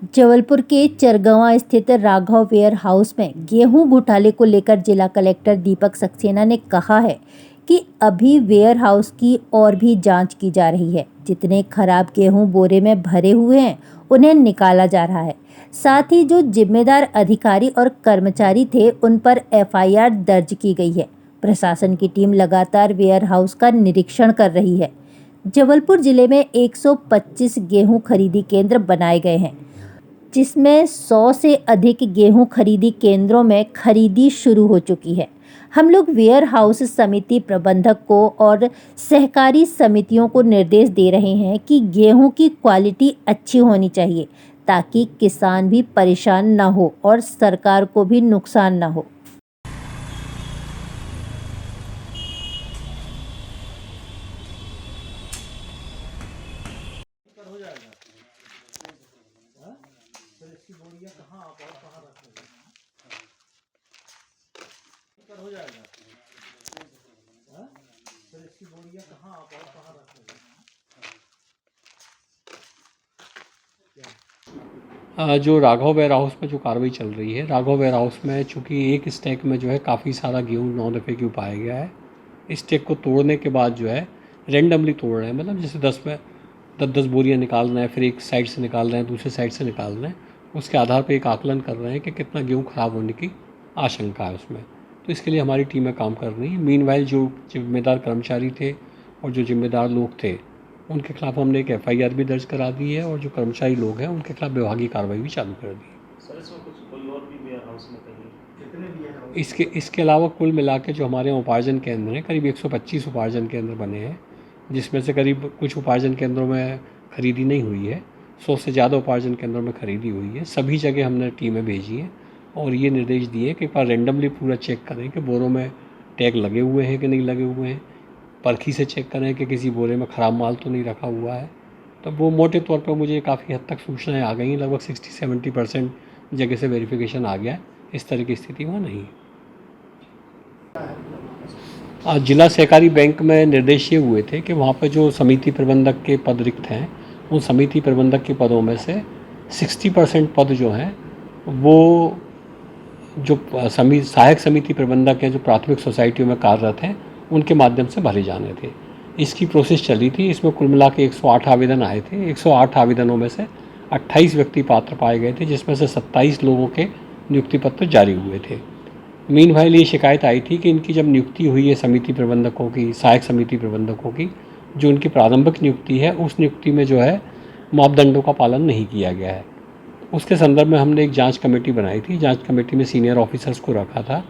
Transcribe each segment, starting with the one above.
जबलपुर के चरगवां स्थित Raghav ware house में गेहूं घोटाले को लेकर जिला कलेक्टर दीपक सक्सेना ने कहा है कि अभी वेयर हाउस की और भी जांच की जा रही है। जितने खराब गेहूं बोरे में भरे हुए हैं उन्हें निकाला जा रहा है। साथ ही जो जिम्मेदार अधिकारी और कर्मचारी थे उन पर एफआईआर दर्ज की गई है। प्रशासन की टीम लगातार वेयर हाउस का निरीक्षण कर रही है। जबलपुर जिले में 125 गेहूं खरीदी केंद्र बनाए गए हैं, जिसमें 100 से अधिक गेहूं खरीदी केंद्रों में खरीदी शुरू हो चुकी है। हम लोग वेयर हाउस समिति प्रबंधक को और सहकारी समितियों को निर्देश दे रहे हैं कि गेहूं की क्वालिटी अच्छी होनी चाहिए, ताकि किसान भी परेशान ना हो और सरकार को भी नुकसान ना हो। हो जाएगा। हाँ? फिर इसकी बोरियां कहाँ आप और कहाँ रखोगे? हो जाएगा। हाँ? फिर इसकी बोरियां कहाँ आप और कहाँ रखोगे? जो राघव वेयर हाउस में जो कार्रवाई चल रही है, राघव वेयर हाउस में चूँकि एक स्टैक में जो है काफ़ी सारा गेहूँ 9 दफ़े क्यों पाया गया है। इस स्टैक को तोड़ने के बाद जो है रेंडमली तोड़ रहे हैं, मतलब जैसे 10 बोरियां निकाल रहे हैं, फिर एक साइड से निकाल रहे हैं, दूसरे साइड से निकाल रहे हैं। उसके आधार पर एक आकलन कर रहे हैं कि कितना गेहूँ ख़राब होने की आशंका है उसमें। तो इसके लिए हमारी टीमें काम कर रही हैं। मीनवाइल जो जिम्मेदार कर्मचारी थे और जो जिम्मेदार लोग थे उनके खिलाफ हमने एक एफआईआर भी दर्ज करा दी है और जो कर्मचारी लोग हैं उनके खिलाफ विभागीय कार्रवाई भी चालू कर दी है। सर इसमें कुछ कोई और भी वेयर हाउस में कहीं कितने वेयर हाउस? इसके अलावा कुल मिला के जो हमारे यहाँ उपार्जन केंद्र हैं, करीब 125 उपार्जन केंद्र बने हैं, जिसमें से करीब कुछ उपार्जन केंद्रों में खरीदी नहीं हुई है। 100 से ज़्यादा उपार्जन केंद्रों में खरीदी हुई है। सभी जगह हमने टीमें भेजी हैं और ये निर्देश दिए कि एक बार रेंडमली पूरा चेक करें कि बोरों में टैग लगे हुए हैं कि नहीं लगे हुए हैं। परखी से चेक करें कि किसी बोरे में ख़राब माल तो नहीं रखा हुआ है। तो वो मोटे तौर पर मुझे काफ़ी हद तक सूचनाएं आ गई हैं, लगभग 60-70% जगह से वेरिफिकेशन आ गया है। इस तरह की स्थिति वहाँ नहीं है। आज जिला सहकारी बैंक में निर्देश ये हुए थे कि वहाँ पर जो समिति प्रबंधक के पद रिक्त हैं, उन समिति प्रबंधक के पदों में से 60% पद जो हैं वो जो सहायक समिति प्रबंधक हैं, जो प्राथमिक सोसाइटियों में कार्यरत हैं, उनके माध्यम से भरे जाने थे। इसकी प्रोसेस चली थी। इसमें कुल मिला के 108 आवेदन आए थे। 108 आवेदनों में से 28 व्यक्ति पात्र पाए गए थे, जिसमें से 27 लोगों के नियुक्ति पत्र जारी हुए थे। मीनवाइल ये शिकायत आई थी कि इनकी जब नियुक्ति हुई है समिति प्रबंधकों की, सहायक समिति प्रबंधकों की, जो उनकी प्रारंभिक नियुक्ति है, उस नियुक्ति में जो है मापदंडों का पालन नहीं किया गया है। उसके संदर्भ में हमने एक जांच कमेटी बनाई थी। जांच कमेटी में सीनियर ऑफिसर्स को रखा था।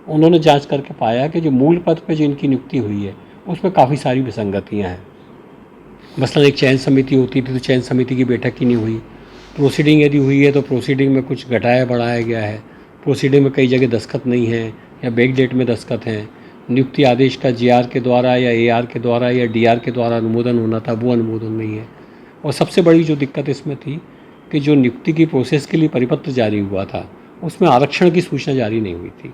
उन्होंने जांच करके पाया कि जो मूल पद पे जो इनकी नियुक्ति हुई है उसमें काफ़ी सारी विसंगतियां हैं। मसलन एक चयन समिति होती थी तो चयन समिति की बैठक ही नहीं हुई। प्रोसीडिंग यदि हुई है तो प्रोसीडिंग में कुछ घटाया बढ़ाया गया है। प्रोसीडिंग में कई जगह दस्तखत नहीं है या बैक डेट में दस्तखत हैं। नियुक्ति आदेश का जीआर के द्वारा या एआर के द्वारा या डीआर के द्वारा अनुमोदन होना था, वो अनुमोदन नहीं है। और सबसे बड़ी जो दिक्कत इसमें थी कि जो नियुक्ति की प्रोसेस के लिए परिपत्र जारी हुआ था उसमें आरक्षण की सूचना जारी नहीं हुई थी।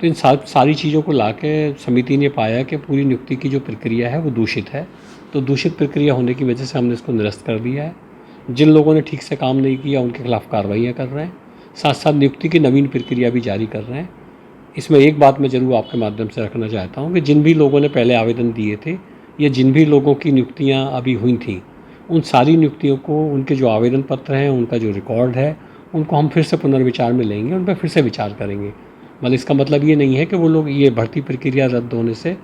तो इन सारी चीज़ों को लाके समिति ने पाया कि पूरी नियुक्ति की जो प्रक्रिया है वो दूषित है। तो दूषित प्रक्रिया होने की वजह से हमने इसको निरस्त कर दिया है। जिन लोगों ने ठीक से काम नहीं किया उनके खिलाफ कार्रवाइयाँ कर रहे हैं, साथ साथ नियुक्ति की नवीन प्रक्रिया भी जारी कर रहे हैं। इसमें एक बात मैं ज़रूर आपके माध्यम से रखना चाहता हूँ कि जिन भी लोगों ने पहले आवेदन दिए थे या जिन भी लोगों की नियुक्तियाँ अभी हुई थी, उन सारी नियुक्तियों को, उनके जो आवेदन पत्र हैं, उनका जो रिकॉर्ड है, उनको हम फिर से पुनर्विचार में लेंगे, उन पर फिर से विचार करेंगे। मतलब इसका मतलब ये नहीं है कि वो लोग, ये भर्ती प्रक्रिया रद्द होने से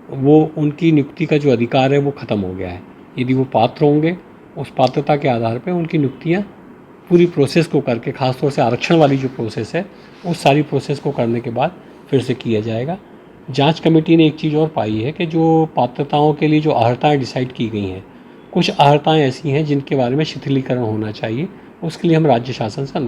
वो उनकी नियुक्ति का जो अधिकार है वो ख़त्म हो गया है। यदि वो पात्र होंगे, उस पात्रता के आधार पर उनकी नियुक्तियाँ पूरी प्रोसेस को करके, ख़ासतौर से आरक्षण वाली जो प्रोसेस है उस सारी प्रोसेस को करने के बाद फिर से किया जाएगा। जांच कमेटी ने एक चीज़ और पाई है कि जो पात्रताओं के लिए जो अर्हताएँ डिसाइड की गई हैं, कुछ अर्हताएँ ऐसी हैं जिनके बारे में शिथिलीकरण होना चाहिए। उसके लिए हम राज्य शासन से अनुरोध